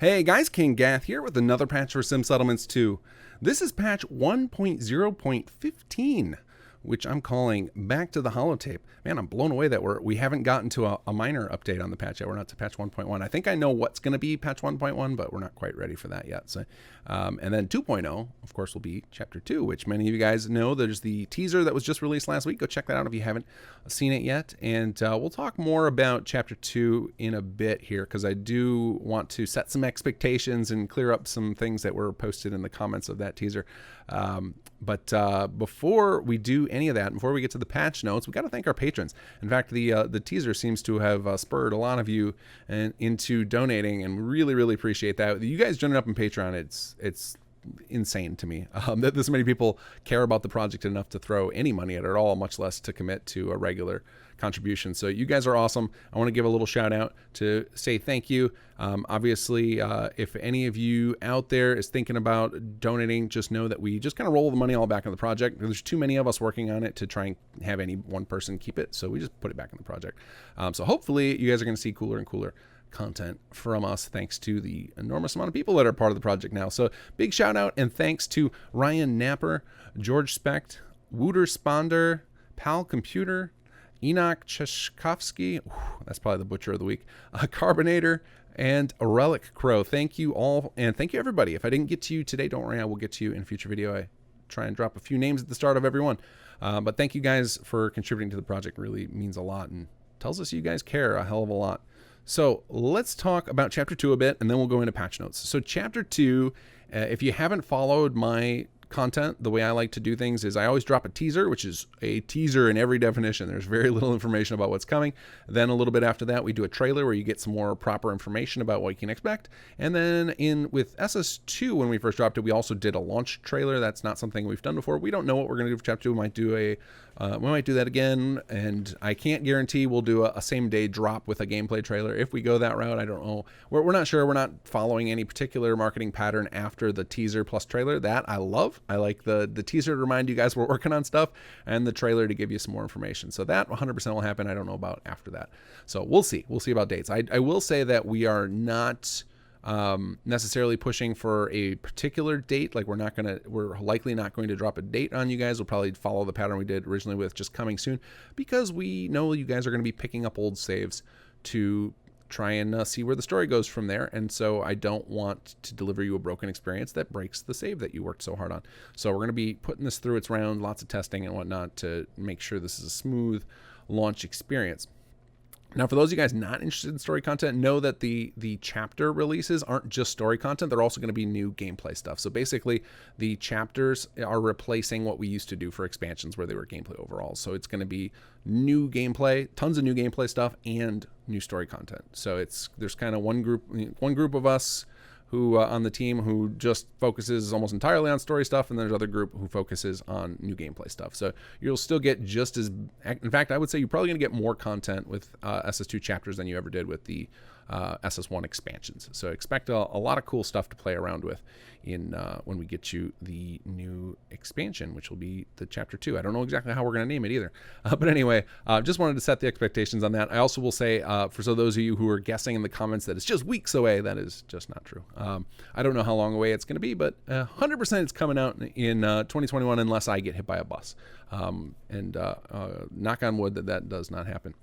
Hey guys, kinggath here with another patch for Sim Settlements 2. This is patch 1.0.15, which I'm calling Back to the Holotape. Man, I'm blown away that we haven't gotten to a minor update on the patch yet. We're not to patch 1.1. I think I know what's going to be patch 1.1, but we're not quite ready for that yet. So, and then 2.0, of course, will be chapter 2, which many of you guys know. There's the teaser that was just released last week. Go check that out if you haven't seen it yet. And we'll talk more about chapter 2 in a bit here, because I do want to set some expectations and clear up some things that were posted in the comments of that teaser. But before we do any of that, before we get to the patch notes, we got to thank our patrons. In fact, the teaser seems to have spurred a lot of you into donating, and really appreciate that. You guys joining up on Patreon, it's insane to me that this many people care about the project enough to throw any money at it at all, much less to commit to a regular contribution. So you guys are awesome. I want to give a little shout out to say thank you. Obviously, if any of you out there is thinking about donating, just know that we just kind of roll the money all back in the project. There's too many of us working on it to try and have any one person keep it, so we just put it back in the project. So hopefully you guys are going to see cooler and cooler content from us, thanks to the enormous amount of people that are part of the project now. So big shout out and thanks to Ryan Napper, George Specht, Wooter Sponder, Pal Computer, Enoch Cheshkovsky, that's probably the butcher of the week, Carbonator, and a Relic Crow. Thank you all, and thank you everybody. If I didn't get to you today, don't worry, I will get to you in a future video. I try and drop a few names at the start of every one. But thank you guys for contributing to the project. It really means a lot and tells us you guys care a hell of a lot. So let's talk about chapter 2 a bit, and then we'll go into patch notes. So chapter 2, if you haven't followed my content, the way I like to do things is I always drop a teaser, which is a teaser in every definition. There's very little information about what's coming. Then a little bit after that, we do a trailer where you get some more proper information about what you can expect. And then with SS2, when we first dropped it, we also did a launch trailer. That's not something we've done before. We don't know what we're going to do for chapter 2. We might do that again, and I can't guarantee we'll do a same day drop with a gameplay trailer. If we go that route, I don't know. We're not sure. We're not following any particular marketing pattern after the teaser plus trailer. That I love. I like the teaser to remind you guys we're working on stuff, and the trailer to give you some more information. So that 100% will happen. I don't know about after that. So we'll see. We'll see about dates. I will say that we are not necessarily pushing for a particular date. Like we're likely not going to drop a date on you guys. We'll probably follow the pattern we did originally with just coming soon, because we know you guys are going to be picking up old saves to try and see where the story goes from there. And so I don't want to deliver you a broken experience that breaks the save that you worked so hard on. So we're going to be putting this through its round, lots of testing and whatnot to make sure this is a smooth launch experience. Now, for those of you guys not interested in story content, know that the chapter releases aren't just story content. They're also going to be new gameplay stuff. So basically, the chapters are replacing what we used to do for expansions where they were gameplay overall. So it's going to be new gameplay, tons of new gameplay stuff, and new story content. So there's kind of one group of us who on the team who just focuses almost entirely on story stuff, and there's other group who focuses on new gameplay stuff. So you'll still get just as, in fact, I would say you're probably going to get more content with SS2 chapters than you ever did with the SS1 expansions. So expect a lot of cool stuff to play around with when we get you the new expansion, which will be the chapter 2. I don't know exactly how we're going to name it either. But anyway, just wanted to set the expectations on that. I also will say, for those of you who are guessing in the comments that it's just weeks away, that is just not true. I don't know how long away it's going to be, but 100% it's coming out in 2021 unless I get hit by a bus. And knock on wood that does not happen.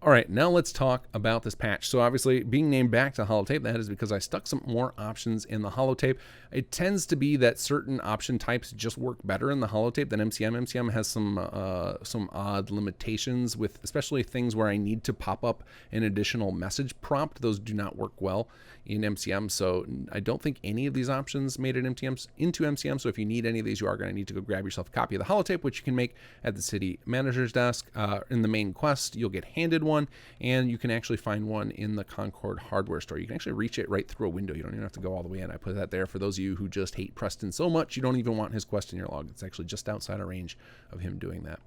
All right, now let's talk about this patch. So obviously, being named Back to Holotape, that is because I stuck some more options in the Holotape. It tends to be that certain option types just work better in the Holotape than MCM. MCM has some odd limitations with especially things where I need to pop up an additional message prompt. Those do not work well in MCM, so I don't think any of these options made it into MCM. So if you need any of these, you are going to need to go grab yourself a copy of the Holotape, which you can make at the city manager's desk. In the main quest, you'll get handed one, and you can actually find one in the Concord hardware store. You can actually reach it right through a window. You don't even have to go all the way in. I put that there for those of you who just hate Preston so much you don't even want his quest in your log. It's actually just outside of range of him doing that.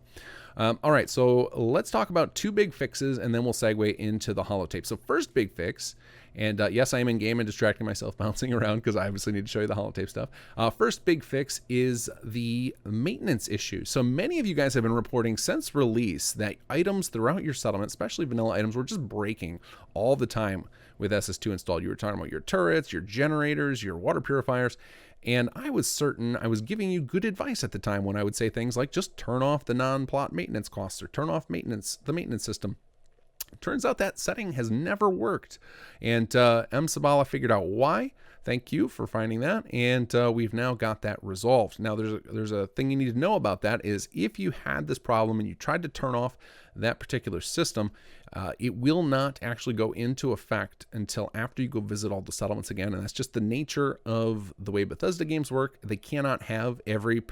All right, so let's talk about two big fixes, and then we'll segue into the Holotape. So first big fix, and yes, I am in game and distracting myself bouncing around because I obviously need to show you the Holotape stuff. First big fix is the maintenance issue. So many of you guys have been reporting since release that items throughout your settlement, especially vanilla items, were just breaking all the time with SS2 installed. You were talking about your turrets, your generators, your water purifiers. And I was certain I was giving you good advice at the time when I would say things like just turn off the non-plot maintenance costs or turn off the maintenance system. Turns out that setting has never worked. And M. Sabala figured out why. Thank you for finding that. And we've now got that resolved. Now, there's a thing you need to know about that is if you had this problem and you tried to turn off that particular system, it will not actually go into effect until after you go visit all the settlements again. And that's just the nature of the way Bethesda games work. They cannot have every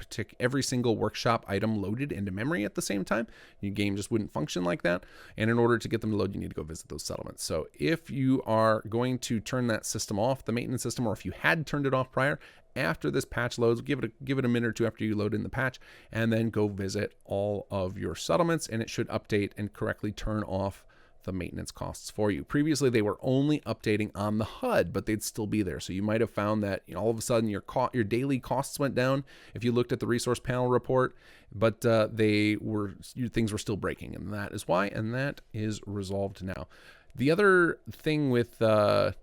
single workshop item loaded into memory at the same time. Your game just wouldn't function like that. And in order to get them to load, you need to go visit those settlements. So if you are going to turn that system off, the maintenance system, or if you had turned it off prior, after this patch loads, give it a minute or two after you load in the patch, and then go visit all of your settlements, and it should update and correctly turn off the maintenance costs for you. Previously, they were only updating on the HUD, but they'd still be there. So you might have found that all of a sudden your daily costs went down if you looked at the resource panel report, but things were still breaking, and that is why, and that is resolved now. The other thing with the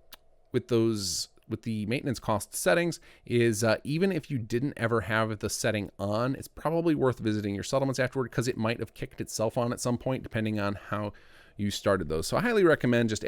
maintenance cost settings is even if you didn't ever have the setting on, it's probably worth visiting your settlements afterward because it might have kicked itself on at some point depending on how you started those. So I highly recommend just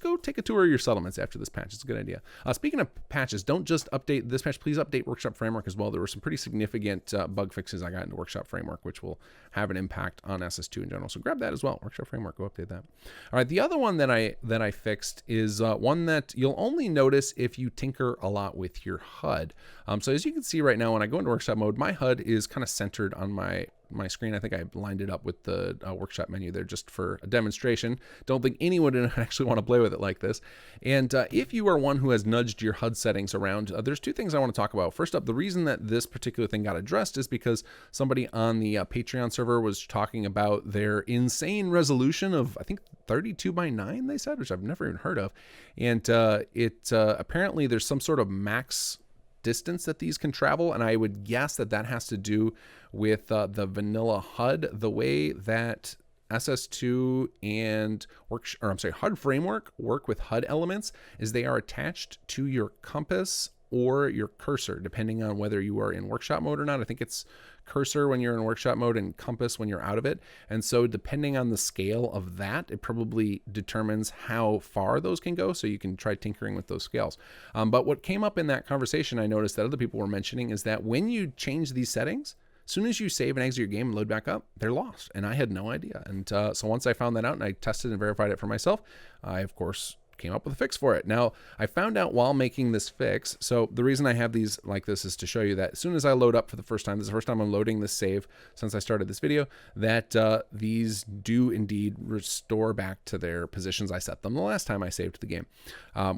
go take a tour of your settlements after this patch. It's a good idea. Speaking of patches, don't just update this patch, please update Workshop Framework as well. There were some pretty significant bug fixes I got into Workshop Framework, which will have an impact on SS2 in general. So grab that as well. Workshop Framework, go update that. All right, the other one that I fixed is one that you'll only notice if you tinker a lot with your HUD. So as you can see right now, when I go into workshop mode, my HUD is kind of centered on my screen. I think I lined it up with the workshop menu there just for a demonstration. Don't think anyone would actually want to play with it like this. And if you are one who has nudged your HUD settings around, there's two things I want to talk about. First up, the reason that this particular thing got addressed is because somebody on the Patreon server was talking about their insane resolution of, I think, 32:9, they said, which I've never even heard of. And apparently there's some sort of max distance that these can travel, and I would guess that has to do with the vanilla HUD. The way that SS2 and HUD Framework work with HUD elements is they are attached to your compass or your cursor, depending on whether you are in workshop mode or not. I think it's cursor when you're in workshop mode and compass when you're out of it. And so depending on the scale of that, it probably determines how far those can go. So you can try tinkering with those scales. But what came up in that conversation, I noticed that other people were mentioning, is that when you change these settings, as soon as you save and exit your game and load back up, they're lost. And I had no idea. And so once I found that out and I tested and verified it for myself, I, of course, came up with a fix for it. Now, I found out while making this fix, so the reason I have these like this is to show you that as soon as I load up for the first time, this is the first time I'm loading this save since I started this video, that these do indeed restore back to their positions I set them the last time I saved the game,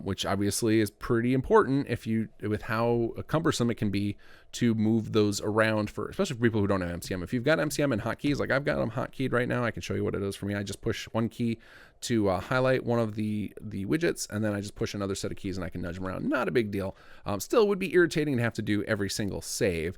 which obviously is pretty important with how cumbersome it can be to move those around, especially for people who don't have MCM. If you've got MCM and hotkeys, like I've got them hotkeyed right now, I can show you what it is for me. I just push one key to highlight one of the widgets, and then I just push another set of keys and I can nudge them around. Not a big deal. Still would be irritating to have to do every single save.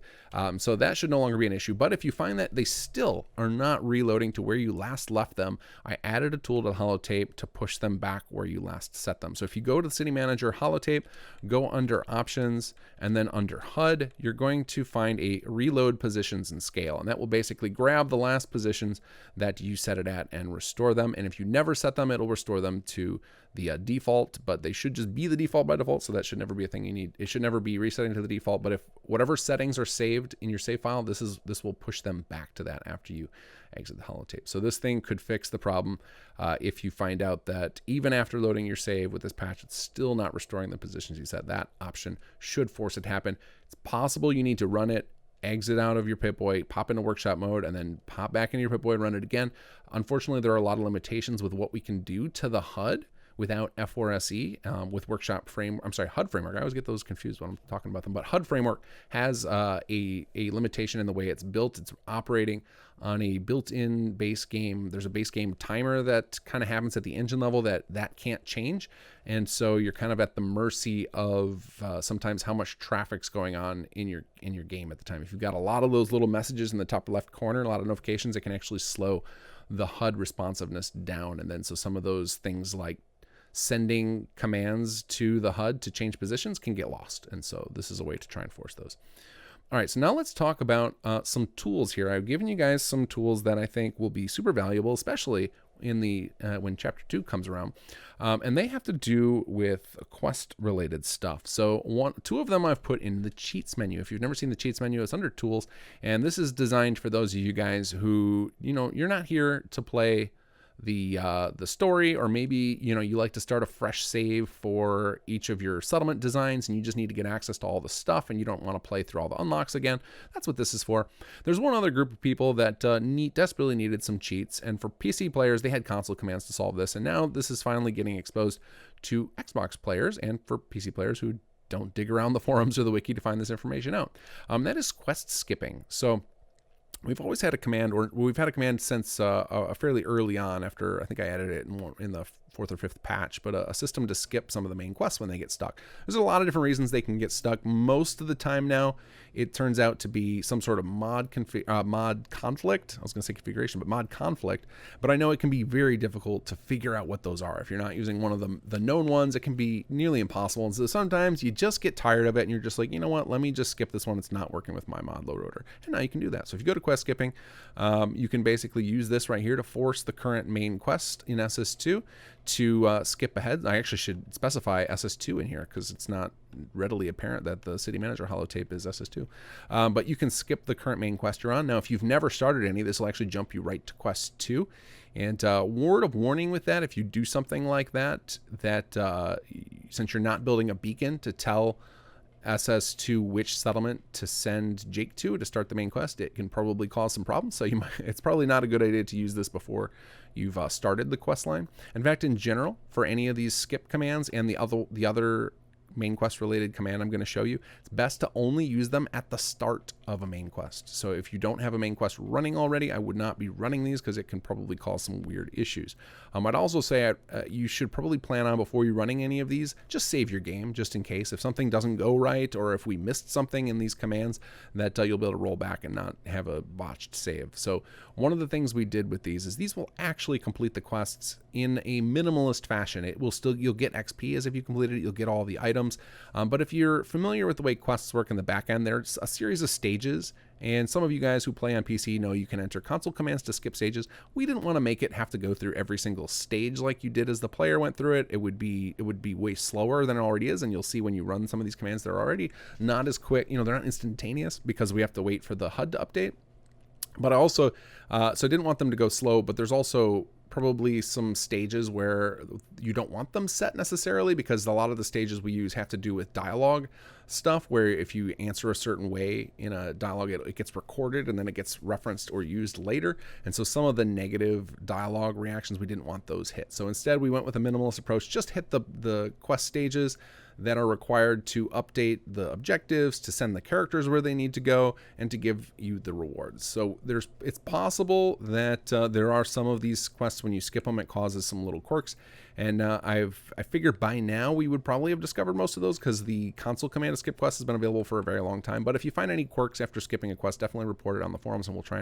So that should no longer be an issue. But if you find that they still are not reloading to where you last left them, I added a tool to Holotape to push them back where you last set them. So if you go to the City Manager, Holotape, go under Options, and then under HUD, you're going to find a Reload Positions and Scale. And that will basically grab the last positions that you set it at and restore them. And if you never set them, it'll restore them to the default, but they should just be the default by default, so that should never be a thing you need. It should never be resetting to the default, but if whatever settings are saved in your save file, this will push them back to that after you exit the Holotape. So this thing could fix the problem if you find out that even after loading your save with this patch, it's still not restoring the positions you set. That option should force it to happen. It's possible you need to run it, exit out of your Pip-Boy, pop into workshop mode, and then pop back into your Pip-Boy and run it again. Unfortunately, there are a lot of limitations with what we can do to the HUD without F4SE with HUD Framework. I always get those confused when I'm talking about them, but HUD Framework has a limitation in the way it's built. It's operating on a built-in base game. There's a base game timer that kind of happens at the engine level that can't change. And so you're kind of at the mercy of sometimes how much traffic's going on in your game at the time. If you've got a lot of those little messages in the top left corner, a lot of notifications, it can actually slow the HUD responsiveness down. And then so some of those things like sending commands to the HUD to change positions can get lost. And so this is a way to try and force those. All right, so now let's talk about some tools here. I've given you guys some tools that I think will be super valuable, especially in the when Chapter 2 comes around. And they have to do with quest-related stuff. So two of them I've put in the Cheats menu. If you've never seen the Cheats menu, it's under Tools. And this is designed for those of you guys who, you're not here to play the story, or maybe you like to start a fresh save for each of your settlement designs and you just need to get access to all the stuff and you don't want to play through all the unlocks again. That's what this is for. There's one other group of people that desperately needed some cheats, and for PC players they had console commands to solve this, and now this is finally getting exposed to Xbox players and for PC players who don't dig around the forums or the wiki to find this information out. That is quest skipping. So we've always had a command, or we've had a command since fairly early on, after I think I added it in the 4th or 5th patch, but a system to skip some of the main quests when they get stuck. There's a lot of different reasons they can get stuck. Most of the time now, it turns out to be some sort of mod conflict. I was going to say configuration, but mod conflict. But I know it can be very difficult to figure out what those are. If you're not using one of the known ones, it can be nearly impossible. And so sometimes you just get tired of it and you're just like, you know what, let me just skip this one. It's not working with my mod load order. And now you can do that. So if you go to quest skipping, you can basically use this right here to force the current main quest in SS2 to skip ahead. I actually should specify SS2 in here because it's not readily apparent that the City Manager holotape is SS2. But you can skip the current main quest you're on. Now, if you've never started any, this will actually jump you right to quest 2. And word of warning with that, if you do something like that, since you're not building a beacon to tell SS2 which settlement to send Jake to start the main quest, it can probably cause some problems. So it's probably not a good idea to use this before you've started the quest line. In fact, in general, for any of these skip commands and the other main quest related command I'm going to show you, it's best to only use them at the start of a main quest. So if you don't have a main quest running already, I would not be running these because it can probably cause some weird issues. I'd also say you should probably plan on, before you're running any of these, just save your game just in case. If something doesn't go right, or if we missed something in these commands, that you'll be able to roll back and not have a botched save. So one of the things we did with these is these will actually complete the quests in a minimalist fashion. You'll get XP as if you completed it, you'll get all the items. But if you're familiar with the way quests work in the back end, there's a series of stages, and some of you guys who play on PC know you can enter console commands to skip stages. We didn't want to make it have to go through every single stage like you did as the player went through it. It would be way slower than it already is, and you'll see when you run some of these commands, they're already not as quick. They're not instantaneous because we have to wait for the HUD to update. But I also, so I didn't want them to go slow, but there's also probably some stages where you don't want them set necessarily, because a lot of the stages we use have to do with dialogue stuff, where if you answer a certain way in a dialogue, it gets recorded and then it gets referenced or used later. And so some of the negative dialogue reactions, we didn't want those hit. So instead we went with a minimalist approach, just hit the quest stages that are required to update the objectives, to send the characters where they need to go, and to give you the rewards. So it's possible that there are some of these quests, when you skip them, it causes some little quirks. And I figured by now we would probably have discovered most of those, because the console command to skip quests has been available for a very long time. But if you find any quirks after skipping a quest, definitely report it on the forums, and we'll try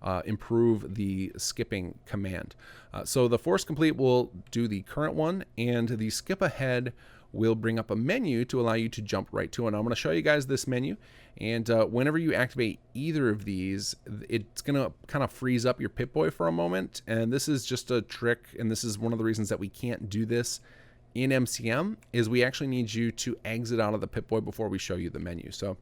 and improve the skipping command. So the force complete will do the current one, and the skip ahead will bring up a menu to allow you to jump right to it. And I'm going to show you guys this menu, and whenever you activate either of these, it's going to kind of freeze up your Pip-Boy for a moment. And this is just a trick, and this is one of the reasons that we can't do this in MCM, is we actually need you to exit out of the Pip-Boy before we show you the menu. So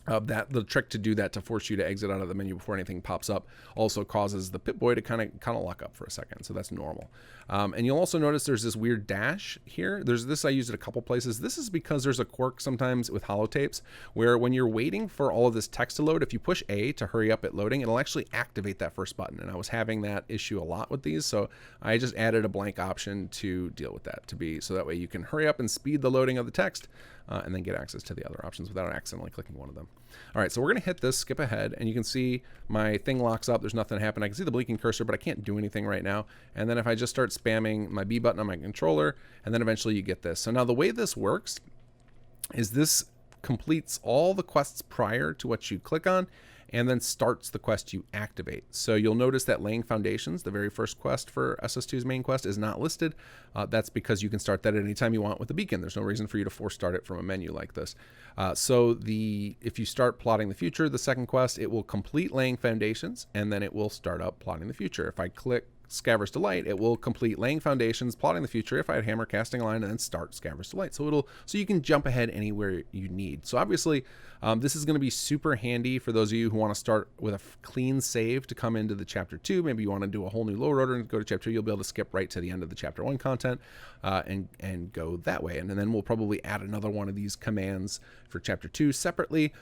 the trick to do that, to force you to exit out of the menu before anything pops up, also causes the Pip-Boy to kind of lock up for a second. So that's normal. And you'll also notice there's this weird dash here. There's this, I used it a couple places. This is because there's a quirk sometimes with holotapes where when you're waiting for all of this text to load, if you push A to hurry up it loading, it'll actually activate that first button. And I was having that issue a lot with these, so I just added a blank option to deal with that, so that way you can hurry up and speed the loading of the text, and then get access to the other options without accidentally clicking one of them. All right, so we're going to hit this skip ahead, and you can see my thing locks up. There's nothing happening. I can see the blinking cursor, but I can't do anything right now. And then if I just start spamming my B button on my controller, and then eventually you get this. So now the way this works is this completes all the quests prior to what you click on, and then starts the quest you activate. So you'll notice that laying foundations, the very first quest for SS2's main quest, is not listed. That's because you can start that at any time you want with the beacon. There's no reason for you to force start it from a menu like this. If you start plotting the future, the second quest, it will complete laying foundations, and then it will start up plotting the future. If I click Scaver's Delight, it will complete laying foundations, plotting the future. If I had hammer, casting a line, and then start Scaver's Delight. So you can jump ahead anywhere you need. So obviously, this is going to be super handy for those of you who want to start with a clean save to come into the chapter 2. Maybe you want to do a whole new load order and go to chapter 2. You'll be able to skip right to the end of the chapter 1 content and go that way. And then we'll probably add another one of these commands for chapter 2 separately,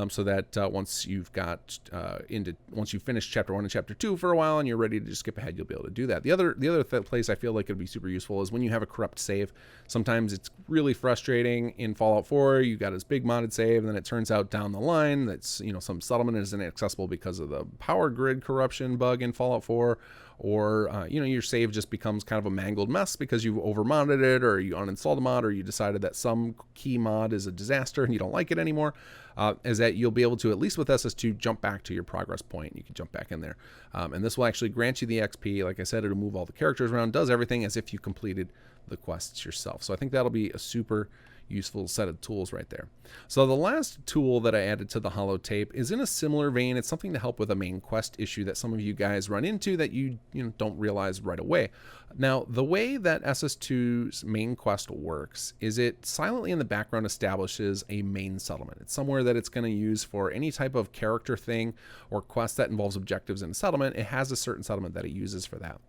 so that once you've finished chapter 1 and chapter 2 for a while and you're ready to just skip ahead, you'll be able to do that. The other place I feel like it'd be super useful is when you have a corrupt save. Sometimes it's really frustrating in Fallout 4. You got this big modded save, and then it turns out down the line that's some settlement is inaccessible because of the power grid corruption bug in Fallout 4, or your save just becomes kind of a mangled mess because you've overmodded it, or you uninstalled a mod, or you decided that some key mod is a disaster and you don't like it anymore. Is that you'll be able to, at least with SS2, jump back to your progress point. You can jump back in there, and this will actually grant you the XP. Like I said, it'll move all the characters around, does everything as if you completed the quests yourself. So I think that'll be a super useful set of tools right there. So the last tool that I added to the Holotape is in a similar vein. It's something to help with a main quest issue that some of you guys run into that you don't realize right away. Now, the way that SS2's main quest works is it silently in the background establishes a main settlement. It's somewhere that it's going to use for any type of character thing or quest that involves objectives in a settlement. It has a certain settlement that it uses for that.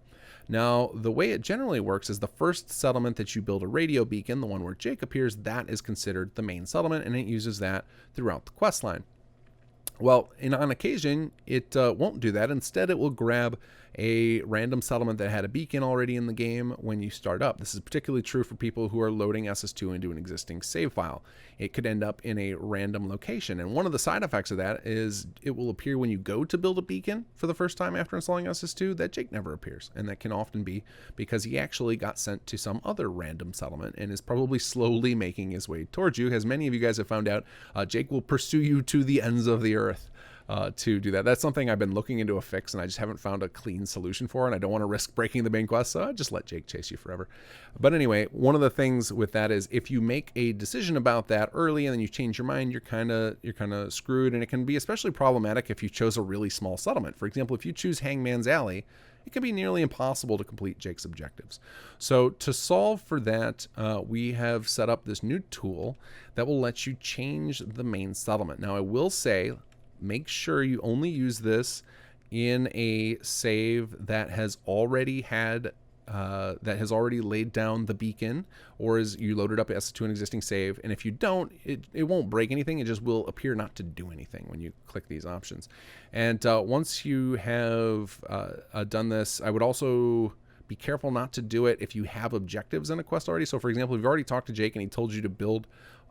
Now, the way it generally works is the first settlement that you build a radio beacon, the one where Jake appears, that is considered the main settlement, and it uses that throughout the quest line. Well, on occasion, it won't do that. Instead, it will grab a random settlement that had a beacon already in the game when you start up. This is particularly true for people who are loading SS2 into an existing save file. It could end up in a random location. And one of the side effects of that is it will appear when you go to build a beacon for the first time after installing SS2 that Jake never appears. And that can often be because he actually got sent to some other random settlement and is probably slowly making his way towards you. As many of you guys have found out, Jake will pursue you to the ends of the earth. To do that. That's something I've been looking into a fix, and I just haven't found a clean solution for, and I don't want to risk breaking the main quest, so I just let Jake chase you forever. But anyway, one of the things with that is if you make a decision about that early and then you change your mind, you're kind of screwed, and it can be especially problematic if you chose a really small settlement. For example, if you choose Hangman's Alley, it can be nearly impossible to complete Jake's objectives. So to solve for that, we have set up this new tool that will let you change the main settlement. Now, I will say, make sure you only use this in a save that has already laid down the beacon, or is you loaded up S to an existing save. And if you don't, it won't break anything. It just will appear not to do anything when you click these options. And once you have done this, I would also be careful not to do it if you have objectives in a quest already. So for example, if you've already talked to Jake and he told you to build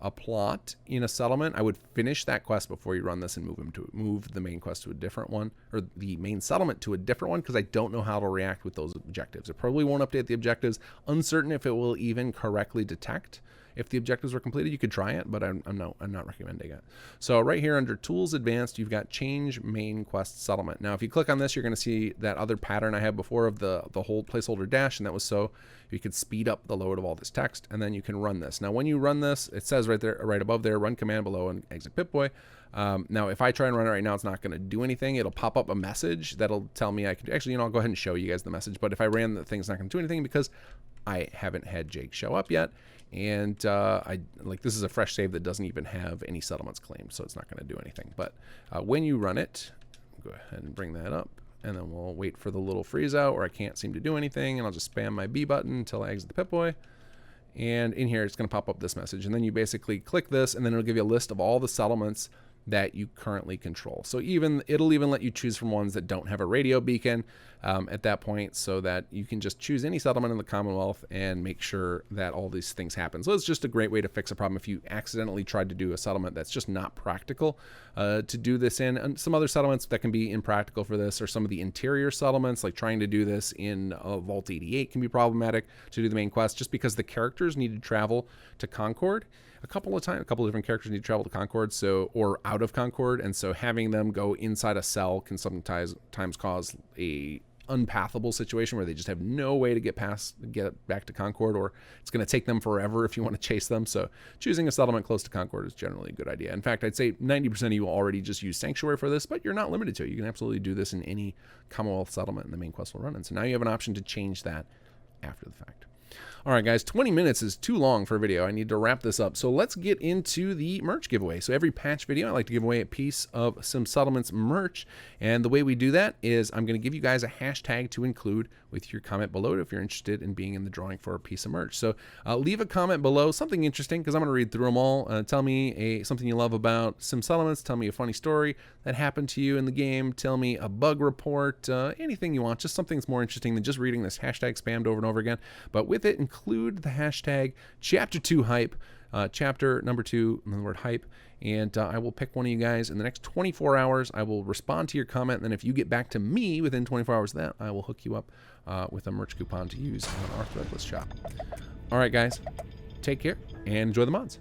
a plot in a settlement, I would finish that quest before you run this and move the main quest to a different one, or the main settlement to a different one, because I don't know how to react with those objectives. It probably won't update the objectives. Uncertain if it will even correctly detect if the objectives were completed. You could try it, but I'm not recommending it. So right here under Tools Advanced, you've got Change Main Quest Settlement. Now, if you click on this, you're going to see that other pattern I had before of the whole placeholder dash, and that was so you could speed up the load of all this text, and then you can run this. Now, when you run this, it says right there, right above there, run command below and exit Pip-Boy. Now, if I try and run it right now, it's not going to do anything. It'll pop up a message that'll tell me I can actually, I'll go ahead and show you guys the message. But if I ran the thing, it's not going to do anything because I haven't had Jake show up yet. And this is a fresh save that doesn't even have any settlements claimed, so it's not going to do anything. But when you run it, go ahead and bring that up, and then we'll wait for the little freeze out where I can't seem to do anything, and I'll just spam my B button until I exit the Pip-Boy. And in here, it's going to pop up this message, and then you basically click this, and then it'll give you a list of all the settlements that you currently control. So it'll even let you choose from ones that don't have a radio beacon at that point, so that you can just choose any settlement in the Commonwealth and make sure that all these things happen. So it's just a great way to fix a problem if you accidentally tried to do a settlement that's just not practical to do this in. And some other settlements that can be impractical for this, or some of the interior settlements, like trying to do this in Vault 88 can be problematic to do the main quest, just because the characters need to travel to Concord a couple of different characters need to travel to Concord, or out of Concord, and so having them go inside a cell can sometimes cause a unpathable situation where they just have no way to get back to Concord, or it's going to take them forever if you want to chase them. So choosing a settlement close to Concord is generally a good idea. In fact, I'd say 90% of you will already just use Sanctuary for this, but you're not limited to it. You can absolutely do this in any Commonwealth settlement in the main quest will run. And so now you have an option to change that after the fact. All right, guys, 20 minutes is too long for a video. I need to wrap this up. So let's get into the merch giveaway. So every patch video, I like to give away a piece of Sim Settlements merch. And the way we do that is I'm going to give you guys a hashtag to include with your comment below if you're interested in being in the drawing for a piece of merch. So leave a comment below, something interesting, because I'm going to read through them all. Tell me something you love about Sim Settlements. Tell me a funny story that happened to you in the game. Tell me a bug report, anything you want, just something that's more interesting than just reading this hashtag spammed over and over again. But with it, include the hashtag chapter 2 hype, chapter number 2, and the word hype. And I will pick one of you guys in the next 24 hours. I will respond to your comment. And then if you get back to me within 24 hours of that, I will hook you up with a merch coupon to use on our Threadless shop. All right, guys, take care and enjoy the mods.